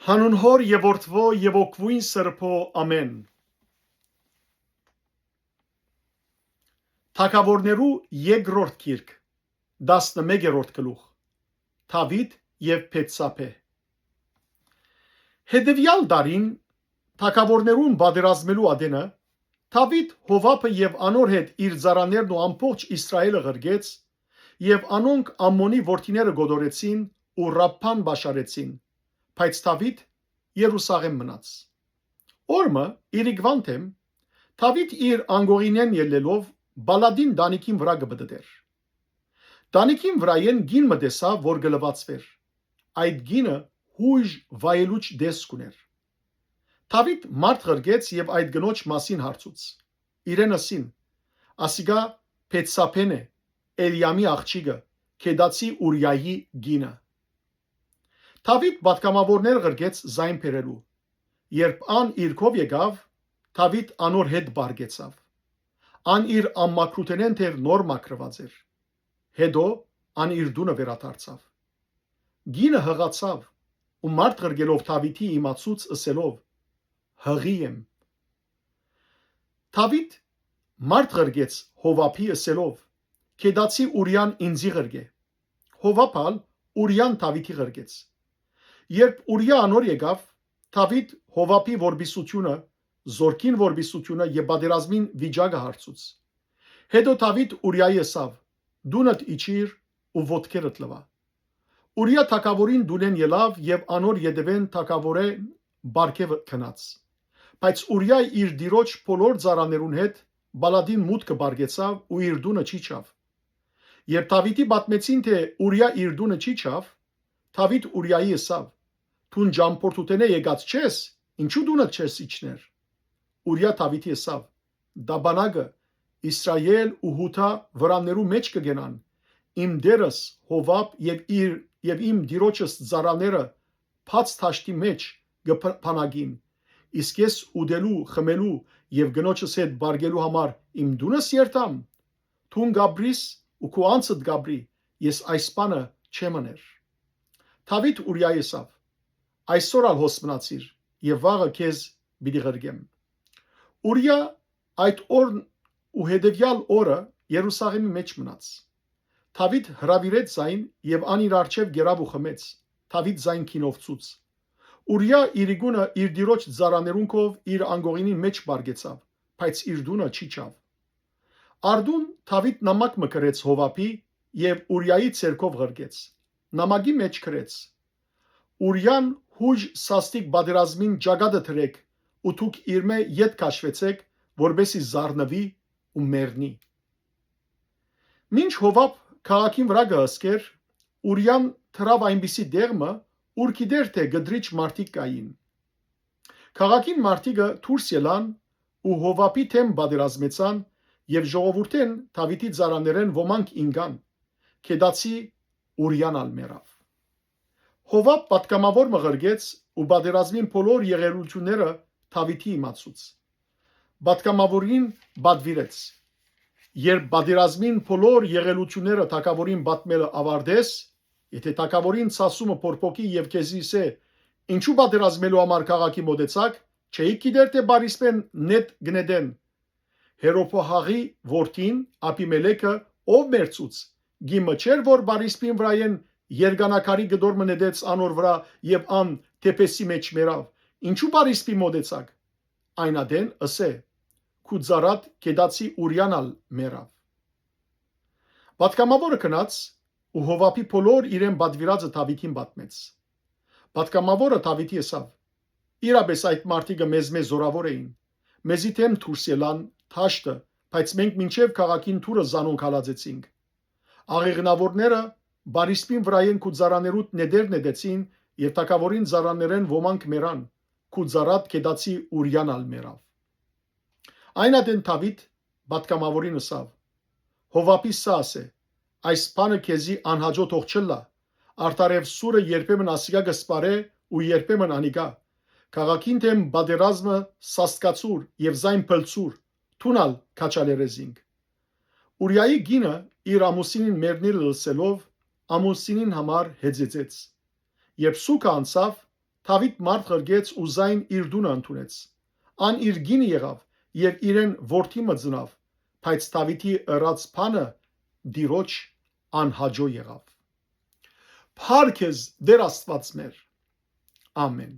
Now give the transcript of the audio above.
Հանուն Հոր եւ Որդվո եւ Օգվույն Սրբո ամեն։ Թագավորներու երկրորդ գիրք 11-րդ գլուխ Դավիթ եւ Բեթսաբե։ Հետևյալ դարին թագավորներուն պատերազմելու ադենը Դավիթ Հովափը եւ անոր հետ իր ծառաներն ու ամբողջ Իսրայելը ղրգեց եւ անոնք Ամմոնի որդիները գոդորեցին ու Ռաբբան բաշարեցին, բայց Դավիթ Երուսաղեմ մնաց։ Օրմը իրիկվան թեմ Դավիթ իր անգողինեն ելնելով Բալադին Դանիքին վրա գբդդեր։ Դանիքին վրայեն գին մտեսավ, որ գլվածվեր։ Այդ գինը հույժ վայելուչ դեսք ուներ։ Դավիթ մարդ ղրգեց եւ այդ գնոջ մասին հարցուց։ Իրեն ասին. ասիգա Բեթսաբեն է, Էլիամի աղջիկը, Քեդացի Ուրիայի գինը։ Դավիթ պատգամավորներ ղրգեց զայն բերելու։ Երբ ան իրքով եկավ, Դավիթ անոր հետ բարգեցավ։ Ան իր ամմակրութենեն թեր նոր մակրված էր։ Հետո ան իր դունը վերադարձավ։ Գինը հղացավ ու մարդ ղրգելով Դավիթի իմացուց ըսելով. հղի եմ։ Դավիթ մարդ ղրգեց Հովափի ըսելով. Քեդացի Ուրիան ինձի ղրգե։ Հովափալ Ուրիան Դավիթի ղրգեց։ Երբ Ուրիա անոր եկավ, Դավիթ Հովափի որբիսությունը, զորքին որբիսությունը եւ պատերազմին վիճակը հարցուց։ Հետո Դավիթ Ուրիայի ասավ. դունդ իջիր ու ոտքերդ լվա։ Ուրիա թագավորին դունեն ելավ եւ անոր յետևեն թագավորե բարգեւ քնած։ Բայց Ուրիա իր դիրոջ բոլոր ծառաներուն հետ Բալադին մուտքը բարգեցավ ու իր դունը չի չավ։ Երբ Դավիթի պատմեցին, թե Ուրիա իր դունը չի չավ, Դավիթ Ուրիայի ասավ. Թուն ճամփորդութենե եկած չես, ինչու դունդ չես իջներ։ Ուրիա Դավիթի ասավ. դա բանակը Իսրայել ու Հութա վրաններու մեջ կգենան, իմ դերս Հովափ եւ իմ դիրոջս ծառաները փած թաշտի մեջ կփանագին, իսկ ես ուդելու, խմելու եւ գնոջս հետ բարգելու համար իմ դունս երթամ, թուն գաբրիս ու քո անցդ գաբրի, ես այս բանը չեմ աներ։ Դավիթ Ուրիայի ասավ. այսօր ալ հոս մնացիր եւ վաղը քեզ պիտի ղրգեմ։ Ուրիա այդ օրն ու հետևյալ օրը Երուսաղեմի մեջ մնաց։ Դավիթ հրավիրեց զայն եւ ան իր արչեւ գերավ ու խմեց։ Դավիթ զայն քինովցուց։ Ուրիա իր գունը իր դիրոջ ծառաներունքով իր անգողինի մեջ բարգեցավ, բայց իր դունը չի չավ։ Արդուն Դավիթ նամակ մկրեց Հովափի եւ Ուրիայի ցերկով ղրգեց։ Նամակի մեջ գրեց. Ուրիան հույժ սաստիկ պատերազմին ճակատը թրեք ու դուք իրմե ետ քաշվեցեք, որբեսի զառնվի ու մեռնի։ Մինչ Հովափ քաղաքին վրա գասկեր, Ուրիան թրավ այնպիսի դեղմը, ուր գիտեր թե գդրիչ մարդիկ կային։ Քաղաքին մարդիկը դուրս ելան ու Հովափի թեմ պատերազմեցան եւ ժողովուրդեն Դավիթի ծառաներեն ոմանք ինգան, Քեդացի Ուրիան ալ մեռավ։ Հովափ պատգամավոր մղրգեց ու պատերազմին բոլոր եղերությունները Դավիթի իմացուց։ Պատգամավորին պատվիրեց. երբ պատերազմին բոլոր եղելությունները թագավորին պատմելը ավարտես, եթե թագավորին ցասումը փորփոքի եւ քեզիսե ինչու պատերազմելու համար քաղաքի մոտեցակ, չէի գիտեր թե բարիսպեն նետ գնեդեն։ Հերոփահի որդին Աբիմելեքը ով մերցուց, գիմը չէր որ բարիսպին վրայեն երգանակարի գդոր մնեդեց անոր վրա եւ ան թեպեսի մեջ մերավ, ինչու բարիսպի մոտեցակ, այնադեն ըսե Քուձարատ Քեդացի Ուրիանալ մերավ։ Պատգամավորը գնաց ու Հովափի բոլոր իրեն պատվիրածը Դավիթին պատմեց։ Պատգամավորը Դավիթի ասավ. իրապես այդ մարդիկը մեզ զորավոր էին, մեզի թեմ դուրս ելան թաշտը, բայց մենք մինչև քաղաքին թուրը զանոնք հալածեցինք։ Աղեղնավորները բարիսպին վրայեն Քուձարաներուտ նեդեր նետեցին եւ թագավորին ծառաներեն ոմանք մերան, Քուձարատ Քեդացի Ուրիանալ մերավ։ Այնադեն Դավիթ պատգամավորին ասավ. Հովափի սաս է, այս բանը քեզի անհաջո թող չլա, արդարև սուրը երբեմն ասիգա գսպարե ու երբեմն անիգա, քաղաքին թեմ պատերազմը սաստկացուր եւ զայն փլցուր, թունալ քաչալերեզինք։ Ուրիայի գինը իր ամուսինին մեռնել լսելով ամուսինին համար հեծեցեց։ Երբ սուկը անցավ, Դավիթ մարդ ղրգեց ու զայն իր դունը ընդունեց։ Ան իր գինը եղավ եւ իրեն որդի մծնավ, բայց Դավիթի ըրած բանը դիրոջ անհաջո եղավ։ Փառք ես Տեր Աստված մեր։ Ամեն։